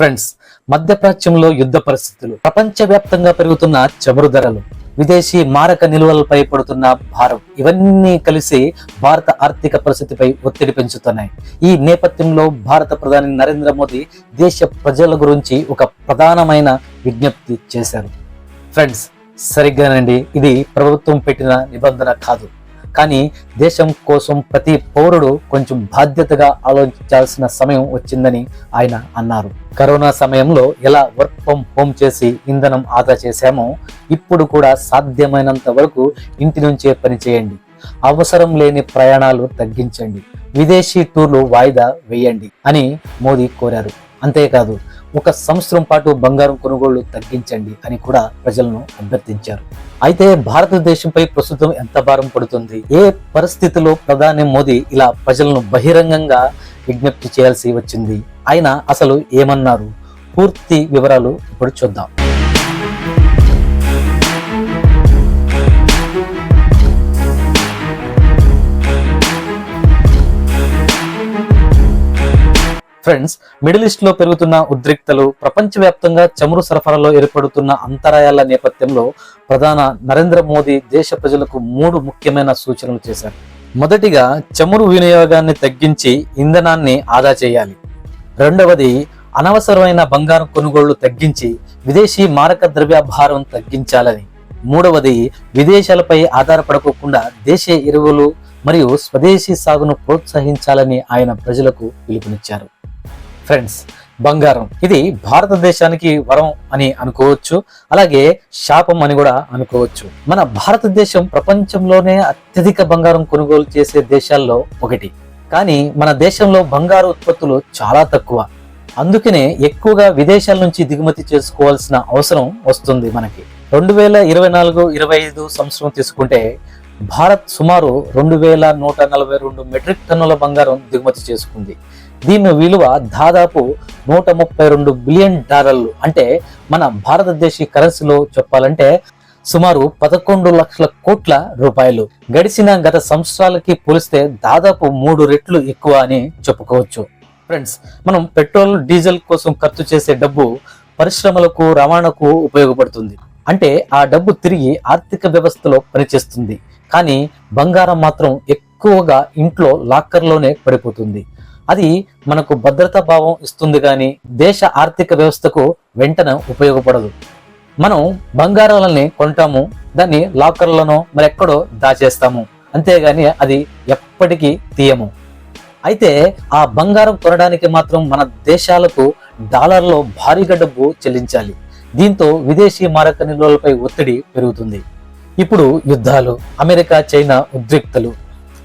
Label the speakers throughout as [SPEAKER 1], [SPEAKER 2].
[SPEAKER 1] Friends, మధ్యప్రాచ్యంలో యుద్ధ పరిస్థితులు, ప్రపంచవ్యాప్తంగా పెరుగుతున్న చమురు ధరలు, విదేశీ మారక నిల్వలపై పడుతున్న భారం ఇవన్నీ కలిసి భారత ఆర్థిక పరిస్థితిపై ఒత్తిడి పెంచుతున్నాయి. ఈ నేపథ్యంలో భారత ప్రధాని నరేంద్ర మోదీ దేశ ప్రజల గురించి ఒక ప్రధానమైన విజ్ఞప్తి చేశారు. ఫ్రెండ్స్, సరిగ్గానండి, ఇది ప్రభుత్వం పెట్టిన నిబంధన కాదు. కానీ దేశం కోసం ప్రతి పౌరుడు కొంచెం బాధ్యతగా ఆలోచించాల్సిన సమయం వచ్చిందని ఆయన అన్నారు. కరోనా సమయంలో ఎలా వర్క్ ఫ్రమ్ హోమ్ చేసి ఇంధనం ఆదా చేశామో ఇప్పుడు కూడా సాధ్యమైనంత వరకు ఇంటి నుంచే పనిచేయండి. అవసరం లేని ప్రయాణాలు తగ్గించండి, విదేశీ టూర్లు వాయిదా వేయండి అని మోదీ కోరారు. అంతేకాదు, ఒక సంవత్సరం పాటు బంగారం కొనుగోళ్లు తగ్గించండి అని కూడా ప్రజలను అభ్యర్థించారు. అయితే భారతదేశంపై ప్రస్తుతం ఎంత భారం పడుతుంది? ఏ పరిస్థితిలో ప్రధాని మోదీ ఇలా ప్రజలను బహిరంగంగా విజ్ఞప్తి చేయాల్సి వచ్చింది? ఆయన అసలు ఏమన్నారు? పూర్తి వివరాలు ఇప్పుడు చూద్దాం. ఫ్రెండ్స్, మిడిల్ ఈస్ట్ లో పెరుగుతున్న ఉద్రిక్తలు, ప్రపంచవ్యాప్తంగా చమురు సరఫరాలో ఏర్పడుతున్న అంతరాయాల నేపథ్యంలో ప్రధాని నరేంద్ర మోదీ దేశ ప్రజలకు 3 ముఖ్యమైన సూచనలు చేశారు. మొదటిగా, చమురు వినియోగాన్ని తగ్గించి ఇంధనాన్ని ఆదా చేయాలి. రెండవది, అనవసరమైన బంగారం కొనుగోళ్లు తగ్గించి విదేశీ మారక ద్రవ్య భారం తగ్గించాలని. మూడవది, విదేశాలపై ఆధారపడకుండా దేశీయ ఎరువులు మరియు స్వదేశీ సాగును ప్రోత్సహించాలని ఆయన ప్రజలకు పిలుపునిచ్చారు. ఫ్రెండ్స్, బంగారం ఇది భారతదేశానికి వరం అని అనుకోవచ్చు, అలాగే శాపం అని కూడా అనుకోవచ్చు. మన భారతదేశం ప్రపంచంలోనే అత్యధిక బంగారం కొనుగోలు చేసే దేశాల్లో ఒకటి. కానీ మన దేశంలో బంగారు ఉత్పత్తులు చాలా తక్కువ. అందుకనే ఎక్కువగా విదేశాల నుంచి దిగుమతి చేసుకోవాల్సిన అవసరం వస్తుంది. మనకి 2024-25 సంవత్సరం తీసుకుంటే భారత్ సుమారు 2142 మెట్రిక్ టన్నుల బంగారం దిగుమతి చేసుకుంది. దీని విలువ దాదాపు $132 బిలియన్. అంటే మన భారతదేశ కరెన్సీలో చెప్పాలంటే సుమారు 11 లక్షల కోట్ల రూపాయలు. గడిచిన గత సంవత్సరాలకి పోలిస్తే దాదాపు 3 రెట్లు ఎక్కువ అని చెప్పుకోవచ్చు. ఫ్రెండ్స్, మనం పెట్రోల్, డీజిల్ కోసం ఖర్చు చేసే డబ్బు పరిశ్రమలకు, రవాణాకు ఉపయోగపడుతుంది. అంటే ఆ డబ్బు తిరిగి ఆర్థిక వ్యవస్థలో పనిచేస్తుంది. కానీ బంగారం మాత్రం ఎక్కువగా ఇంట్లో లాకర్లోనే పడిపోతుంది. అది మనకు భద్రతా భావం ఇస్తుంది, కానీ దేశ ఆర్థిక వ్యవస్థకు వెంటనే ఉపయోగపడదు. మనం బంగారాలని కొంటాము, దాన్ని లాకర్లను మరెక్కడో దాచేస్తాము, అంతేగాని అది ఎప్పటికీ తీయము. అయితే ఆ బంగారం కొనడానికి మాత్రం మన దేశాలకు డాలర్లో భారీగా డబ్బు చెల్లించాలి. దీంతో విదేశీ మారక నిల్వలపై ఒత్తిడి పెరుగుతుంది. ఇప్పుడు యుద్ధాలు, అమెరికా చైనా ఉద్రిక్తలు,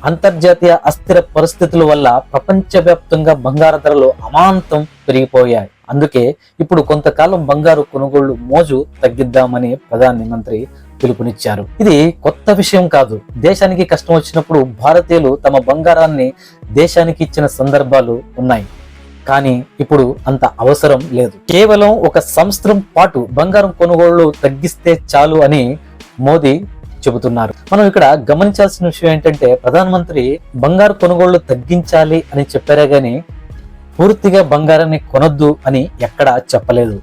[SPEAKER 1] అంతర్జాతీయ అస్థిర పరిస్థితుల వల్ల ప్రపంచవ్యాప్తంగా బంగారు ధరలు అమాంతం పెరిగిపోయాయి. అందుకే ఇప్పుడు కొంతకాలం బంగారు కొనుగోళ్లు మోజు తగ్గిద్దామని ప్రధానమంత్రి పిలుపునిచ్చారు. ఇది కొత్త విషయం కాదు. దేశానికి కష్టం వచ్చినప్పుడు భారతీయులు తమ బంగారాన్ని దేశానికి ఇచ్చిన సందర్భాలు ఉన్నాయి. కానీ ఇప్పుడు అంత అవసరం లేదు. కేవలం ఒక సంవత్సరం పాటు బంగారం కొనుగోళ్లు తగ్గిస్తే చాలు అని మోదీ చెబుతున్నారు. మనం ఇక్కడ గమనించాల్సిన విషయం ఏంటంటే, ప్రధానమంత్రి బంగారు కొనుగోళ్లు తగ్గించాలి అని చెప్పారే గాని పూర్తిగా బంగారాన్ని కొనొద్దు అని ఎక్కడా చెప్పలేదు.